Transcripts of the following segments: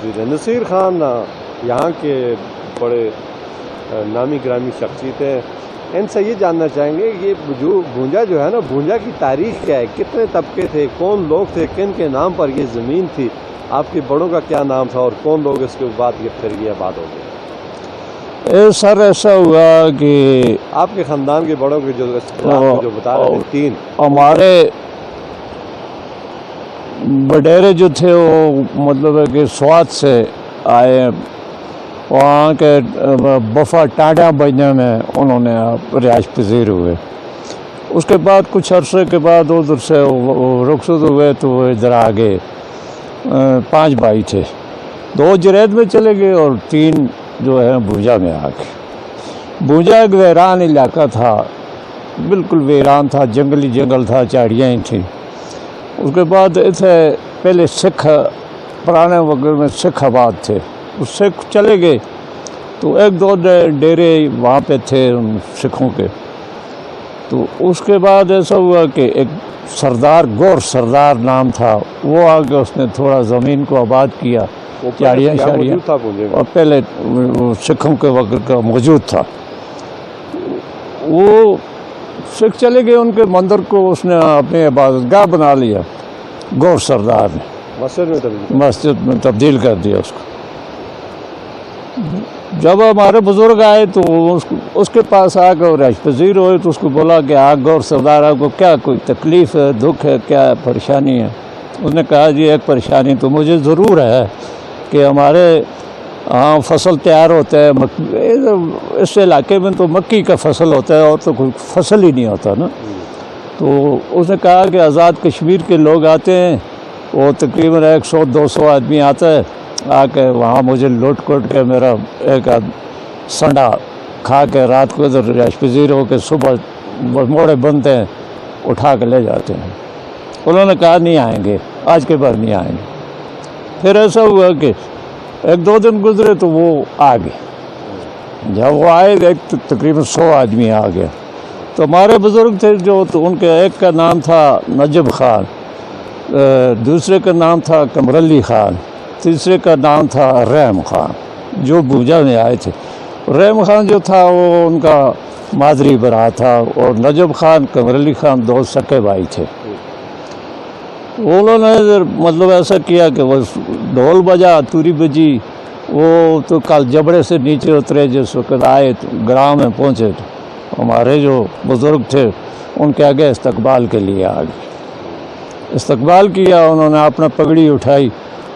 موجود ہیں۔ نصیر خان یہاں کے بڑے نامی گرامی شخصیت ہیں، ان سے یہ جاننا چاہیں گے کہ یہ بھونجا جو ہے نا، بھونجا کی تاریخ کیا ہے، کتنے طبقے تھے، کون لوگ تھے، کن کے نام پر یہ زمین تھی، آپ کے بڑوں کا کیا نام تھا اور کون لوگ اس کے بعد یہ پھر یہ آباد ہو گئے؟ سر ایسا ہوا کہ آپ کے خاندان کے بڑوں کے جو بتا رہے تھے تین، ہمارے وڈیرے جو تھے وہ مطلب ہے کہ سوات سے آئے، وہاں کے بفا ٹانڈا بجنے میں انہوں نے رہائش پذیر ہوئے۔ اس کے بعد کچھ عرصے کے بعد ادھر سے رخصت ہوئے تو وہ ادھر آ گئے۔ 5 بھائی تھے، 2 جرید میں چلے گئے اور 3 جو ہے بھونجا میں آ گئے۔ بھونجا ایک ویران علاقہ تھا، بالکل ویران تھا، جنگلی جنگل تھا، چاڑیاں ہی تھیں۔ اس کے بعد اتنے پہلے سکھ پرانے وقت میں سکھ آباد تھے، اس سکھ چلے گئے تو 1-2 ڈیرے وہاں پہ تھے ان سکھوں کے۔ تو اس کے بعد ایسا ہوا کہ ایک سردار گور سردار نام تھا، وہ آ کے اس نے تھوڑا زمین کو آباد کیا، چاڑیاں شاڑیاں، اور پہلے سکھوں کے وقت کا موجود تھا۔ وہ سکھ چلے گئے، ان کے مندر کو اس نے اپنی عبادت گاہ بنا لیا، گور سردار نے مسجد میں تبدیل کر دیا اس کو۔ جب ہمارے بزرگ آئے تو اس کے پاس آ کر رہائش پذیر ہوئے تو اس کو بولا کہ گور سردار آپ کو کیا کوئی تکلیف ہے، دکھ ہے، کیا پریشانی ہے؟ اس نے کہا جی ایک پریشانی تو مجھے ضرور ہے کہ ہمارے ہاں فصل تیار ہوتا ہے، اس علاقے میں تو مکی کا فصل ہوتا ہے اور تو کوئی فصل ہی نہیں ہوتا نا۔ تو اس نے کہا کہ آزاد کشمیر کے لوگ آتے ہیں، وہ تقریباً 100-200 آدمی آتا ہے، آ کے وہاں مجھے لوٹ کوٹ کے میرا ایک سنڈا کھا کے رات کو ادھر رہائش پذیر ہو کے صبح موڑے بنتے ہیں، اٹھا کے لے جاتے ہیں۔ انہوں نے کہا نہیں آئیں گے، آج کے بعد نہیں آئیں گے۔ پھر ایسا ہوا کہ 1-2 دن گزرے تو وہ آ گئے۔ جب وہ آئے ایک تقریباً 100 آدمی آ گیا۔ تو ہمارے بزرگ تھے جو، تو ان کے ایک کا نام تھا نجب خان، دوسرے کا نام تھا قمرعلی خان، تیسرے کا نام تھا رحم خان، جو بھونجا میں آئے تھے۔ رحم خان جو تھا وہ ان کا مادری برا تھا، اور نجب خان قمرعلی خان 2 سکے بھائی تھے۔ انہوں نے مطلب ایسا کیا کہ وہ ڈھول بجا، توری بجی، وہ تو کل جبڑے سے نیچے اترے، جس وقت آئے تو گراؤں میں پہنچے تو ہمارے جو بزرگ تھے ان کے آگے استقبال کے لیے آ گئے۔ استقبال کیا، انہوں نے اپنا پگڑی اٹھائی،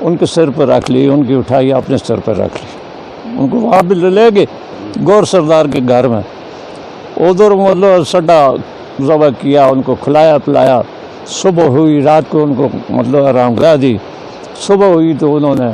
ان کے سر پر رکھ لی، ان کی اٹھائی اپنے سر پر رکھ لی، ان کو وہاں بھی لے گئے گور سردار کے گھر میں۔ ادھر مطلب سڈا ذبح کیا، ان کو کھلایا پلایا۔ صبح ہوئی، رات کو ان کو مطلب آرام گاہ دی۔ صبح ہوئی تو انہوں نے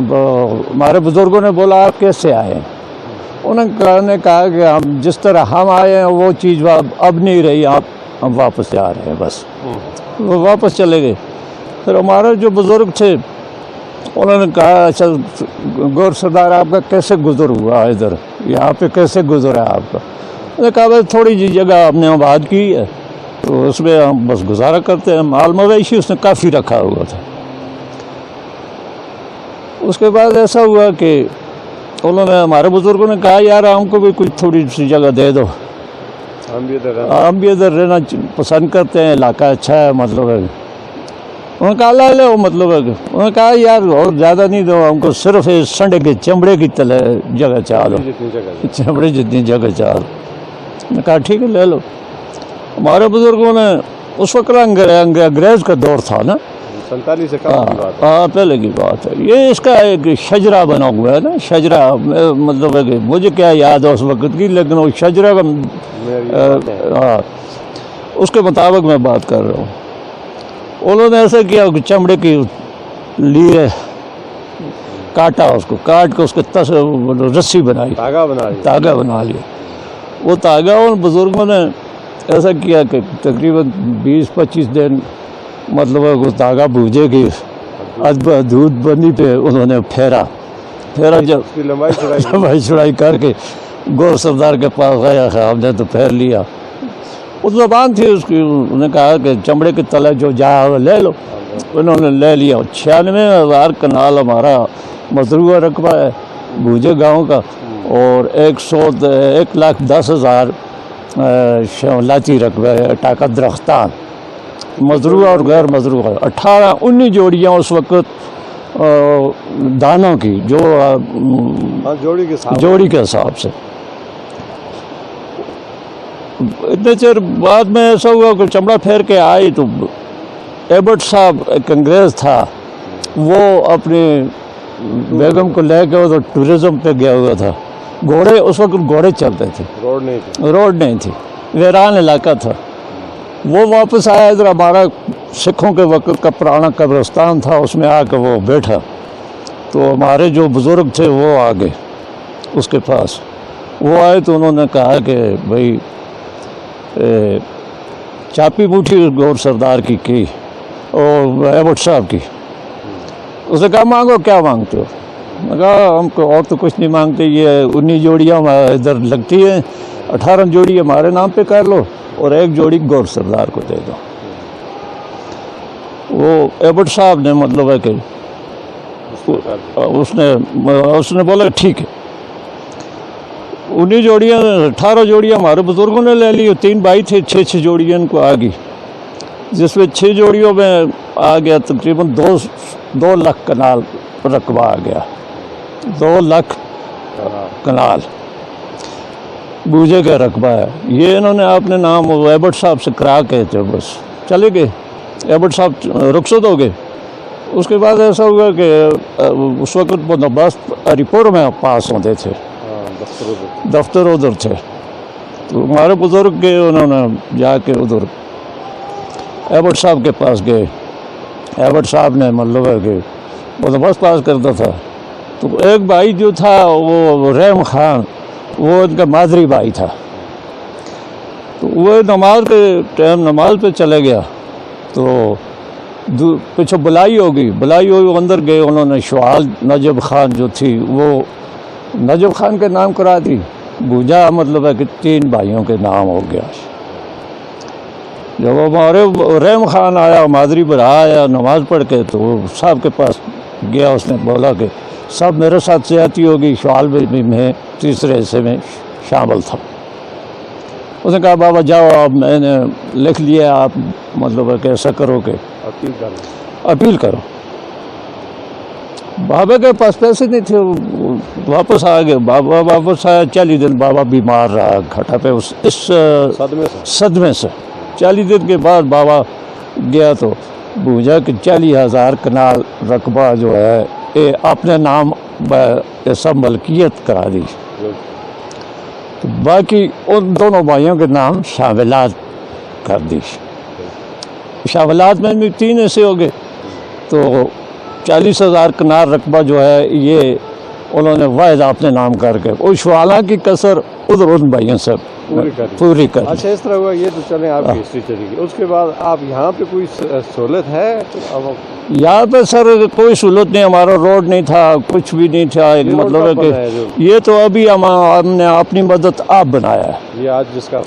ہمارے بزرگوں نے بولا آپ کیسے آئے ہیں؟ انہوں نے کہا کہ ہم جس طرح ہم آئے ہیں وہ چیز اب نہیں رہی، ہم واپس جا رہے ہیں، بس وہ واپس چلے گئے۔ پھر ہمارے جو بزرگ تھے انہوں نے کہا اچھا گور سردار آپ کا کیسے گزر ہوا ادھر، یہاں پہ کیسے گزرا آپ کا؟ انہوں نے کہا بھائی تھوڑی جی جگہ ہم نے آباد کی ہے تو اس میں ہم بس گزارا کرتے ہیں، مال مویشی اس نے کافی رکھا ہوا تھا۔ اس کے بعد ایسا ہوا کہ انہوں نے ہمارے بزرگوں نے کہا یار ہم کو بھی کچھ تھوڑی سی جگہ دے دو، ہم بھی ادھر رہنا پسند کرتے ہیں، علاقہ اچھا ہے، مطلب ہے۔ انہوں نے کہا لے لو، مطلب ہے انہوں نے کہا یار اور زیادہ نہیں دو، ہم کو صرف سنڈے کے چمڑے کی جگہ چاہ دو، چمڑے جتنی جگہ چاہ دو۔ انہوں نے کہا ٹھیک ہے لے لو۔ ہمارے بزرگوں نے اس وقت انگریز کا دور تھا نا، 47 سے کم کی بات ہے، ہاں پہلے کی بات ہے۔ یہ اس کا ایک شجرہ بنا ہوا ہے نا، شجرہ مطلب ہے کہ مجھے کیا یاد ہے اس وقت کی، لیکن وہ شجرہ کا ہاں اس کے مطابق میں بات کر رہا ہوں۔ انہوں نے ایسا کیا کہ چمڑے کی لیے کاٹا، اس کو کاٹ کے اس کے رسی بنائی، تاگا بنا لیا۔ وہ تاگا ان بزرگوں نے ایسا کیا کہ تقریباً 20-25 دن مطلب ہے وہ تاگا بھوجے گی، دودھ بنی پہ انہوں نے پھیرا جب لمبائی چڑھائی کر کے گور سردار کے پاس گیا، ہم نے تو پھیر لیا۔ وہ زبان تھی اس کی، انہوں نے کہا کہ چمڑے کے تلے جو جایا وہ لے لو، उन्होंने ले लिया। 96,000 कनाल हमारा मजरूआ रकबा है भूजे गांव का, और 1,10,000 शमलाती रकबा है टाका दरख्तान, मजरूआ और गैर मजरूआ। 18-19 जोड़ियाँ उस वक्त दानों की, जो जोड़ी के हिसाब से। इतने चेर बाद में ऐसा हुआ कि चमड़ा फेर के आई तो एबर्ट साहब एक अंग्रेज़ था, वो अपनी बेगम को लेकर उधर टूरिज़म पे गया हुआ था। घोड़े उस वक्त घोड़े चलते थे, रोड नहीं थी, वीरान इलाका था। वो वापस आया इधर, हमारा सिखों के वक्त का पुराना कब्रिस्तान था, उसमें आकर वो बैठा। तो हमारे जो बुज़ुर्ग थे वो आ गए उसके पास। वो आए तो उन्होंने कहा कि भाई चापी बूठी गौर सरदार की और एबर्ट साहब की। उसने कहा मांगो, क्या मांगते हो? मैं कहा हमको और तो कुछ नहीं मांगते, ये 19 जोड़ियाँ इधर लगती हैं, 18 जोड़ी हमारे नाम पे कर लो और 1 जोड़ी गौर सरदार को दे दो। वो एबर्ट साहब ने मतलब है कि उसने बोला ठीक है। 19 जोड़ियाँ 18 जोड़ियाँ हमारे बुज़ुर्गों ने ले ली। 3 भाई थे, 6 जोड़ियाँ इनको आ गई, जिसमें 6 जोड़ियों में आ गया तकरीबन 2 लाख कनाल रकबा आ गया। 2 लाख कनाल बूझे का रकबा है। ये इन्होंने अपने नाम एबर्ट साहब से करा के थे, बस चले गए। एबर्ट साहब रुखसत हो गए। उसके बाद ऐसा हुआ कि उस वक्त बंदोबस्त हरिपुर में पास होते थे, दफ्तर उधर थे। तो हमारे बुज़ुर्ग गए, उन्होंने जाके उधर एबर्ट साहब के पास गए। एबर्ट साहब ने मतलब है कि बंदोबस्त पास करता था। तो एक भाई जो था वो रहम खान, वो उनका मादरी भाई था। तो वो नमाज के टाइम नमाज पे चले गया, तो पीछे बुलाई होगी, अंदर गए। उन्होंने शवाल नजब खान जो थी वो नजब खान के नाम करा दी। भूजा मतलब है कि 3 भाइयों के नाम हो गया। जब हमारे रहम खान आया, मादरी भरा आया नमाज पढ़ के, तो साहब के पास गया। उसने बोला कि सब मेरे साथ ज्यादती होगी, शवाल भी मैं तीसरे हिस्से में शामिल था। उसने कहा बाबा जाओ, अब मैंने लिख लिया, आप मतलब है कि ऐसा करो कि अपील करो। बाबा के पास पैसे नहीं थे, वापस आ गए। बाबा वापस आया, 40 दिन बाबा बीमार रहा घटा पे इस सदमे से। 40 दिन के बाद बाबा गया तो बूझा कि 40,000 कनाल रकबा जो है ये अपने नाम सब मलकियत करा दी। तो बाकी उन दोनों भाइयों के नाम शामिलात कर दी। शामिलात में भी 3 ऐसे हो गए। तो 40,000 कनाल रकबा जो है ये उन्होंने वायद अपने नाम करके उस वाला की कसर उधर उन भाइयों से पूरी कर। अच्छा, इस तरह हुआ। ये तो चलें आपकी हिस्ट्री चली गई। उसके बाद आप यहाँ पे कोई सहूलत है? अब यहाँ पे सर कोई सहूलत नहीं, हमारा रोड नहीं था, कुछ भी नहीं था। एक मतलब है कि ये तो अभी हमने अपनी मदद आप बनाया है। ये आज जिसका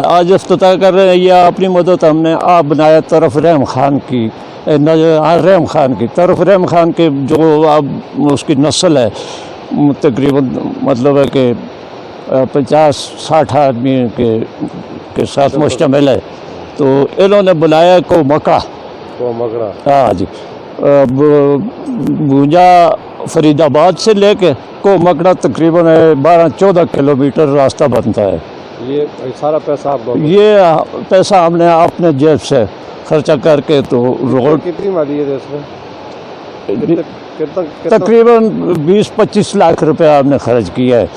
आज इफ्तिताह कर रहे हैं, ये अपनी मदद हमने आप बनाया। तरफ रहम खान की रहम खान की तरफ रहम खान के जो अब उसकी नस्ल है तकरीबन मतलब है कि 50-60 आदमी के साथ मुश्तमिल है। तो इन्होंने बुलाया को मकड़ा। हाँ जी, भूंजा फरीदाबाद से लेके को मकड़ा तकरीबन 12-14 किलोमीटर रास्ता बनता है। ये सारा पैसा आप ये पैसा हमने अपने जेब से खर्चा करके। तो रोड कितनी माली है इसमें? तकरीबन 20-25 लाख रुपया हमने खर्च किया है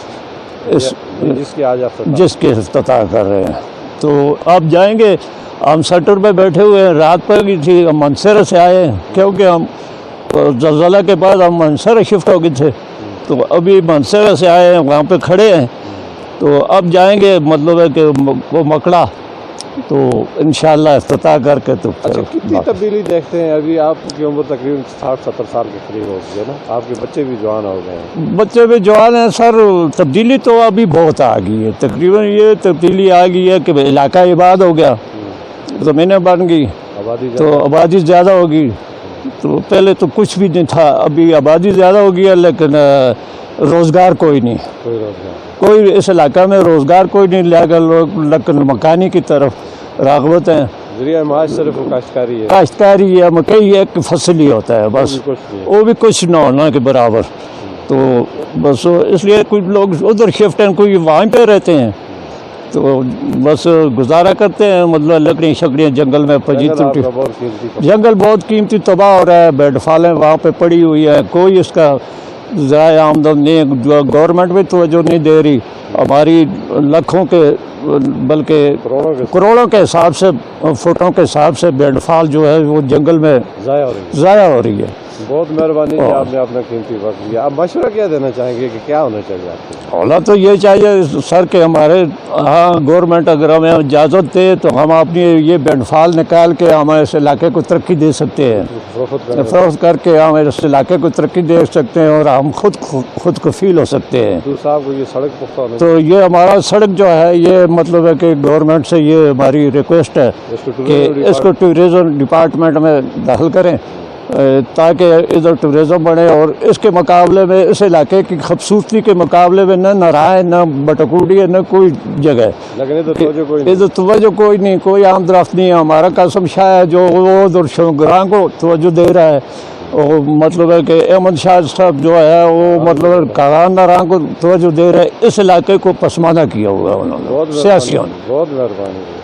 जिसके इफ्तिताह कर रहे हैं। तो अब जाएंगे, हम सटर पे बैठे हुए हैं। रात पर की थी, हम मंसर से आए हैं क्योंकि हम ज़लज़ला के बाद हम मंसर शिफ्ट हो गए थे। तो अभी मंसर से आए हैं, वहाँ पे खड़े हैं। तो अब जाएंगे मतलब है कि वो मकड़ा, तो इंशाअल्लाह इफ्तिताह करके तो अच्छा, कितनी तब्दीली देखते हैं? अभी आपकी उम्र तकरीबन 60-70 साल के करीब हो गई है ना? आपके बच्चे भी जवान हो गए हैं। बच्चे भी जवान हैं सर। तब्दीली तो अभी बहुत आ गई है। तकरीबन ये तब्दीली आ गई है कि इलाका इबाद हो गया, ज़मीनें बन गई, तो आबादी ज़्यादा होगी, तो पहले तो कुछ भी नहीं था, अभी आबादी ज़्यादा हो गई है लेकिन रोज़गार कोई नहीं, कोई रोजगार कोई इस इलाका में रोज़गार कोई नहीं, लेकिन लोग लेकिन मकानी की तरफ राग़बत हैं। जरिया माश सिर्फ काश्तकारी है, काश्तकारी या मकई एक फसल ही होता है बस, कुछ नहीं है। वो भी कुछ ना होना के बराबर। तो बस इसलिए कुछ लोग उधर शिफ्ट हैं, कोई वहाँ पे रहते हैं, तो बस गुजारा करते हैं, मतलब लकड़ियाँ शकड़ियाँ जंगल में पजी जंगल टूटी, आपका बहुत कीमती था। जंगल बहुत कीमती तबाह हो रहा है, बेडफालें वहाँ पे पड़ी हुई है, कोई इसका ज़राए आमदन नहीं, जो गवर्नमेंट भी तवज्जो नहीं दे रही, हमारी लाखों के बल्कि करोड़ों के हिसाब से, फुटों के हिसाब से बेडफाल जो है वो जंगल में ज़ाया हो रही है। ज़ाया हो रही है। बहुत मेहरबानी कि आपने अपना कीमती वक्त दिया। आप मशवरा क्या देना चाहेंगे कि क्या होना चाहिए आपको? होना तो ये चाहिए सर कि हमारे हाँ गवर्नमेंट अगर हमें इजाज़त दे तो हम अपनी ये बेडफाल निकाल के हम इस इलाके को तरक्की दे सकते हैं, फरोख्त करके हम इस इलाके को तरक्की दे सकते हैं और हम खुद कफील हो सकते हैं। तो साहब को ये सड़क पुख्ता होनी तो ये हमारा सड़क जो है ये मतलब है कि गवर्नमेंट से ये हमारी रिक्वेस्ट है कि इसको टूरिज़म डिपार्टमेंट में दाखिल करें ताकि इधर टूरिज़म बढ़े और इसके मुकाबले में इस इलाके की खूबसूरती के मुकाबले में न नारायण न बटकुड़ी है न कोई जगह, लेकिन इधर तवज्जो कोई नहीं, कोई आम दरख्त नहीं है। हमारा कसम शाह है जो वो उधर शोगरां को तवज्जो दे रहा है, वो मतलब है कि अहमद शाह साहब जो है वो मतलब कारान नारायण को तवज्जो दे रहे हैं, इस इलाके को पसमाना किया हुआ है उन्होंने सियासियों ने। बहुत मेहरबानी।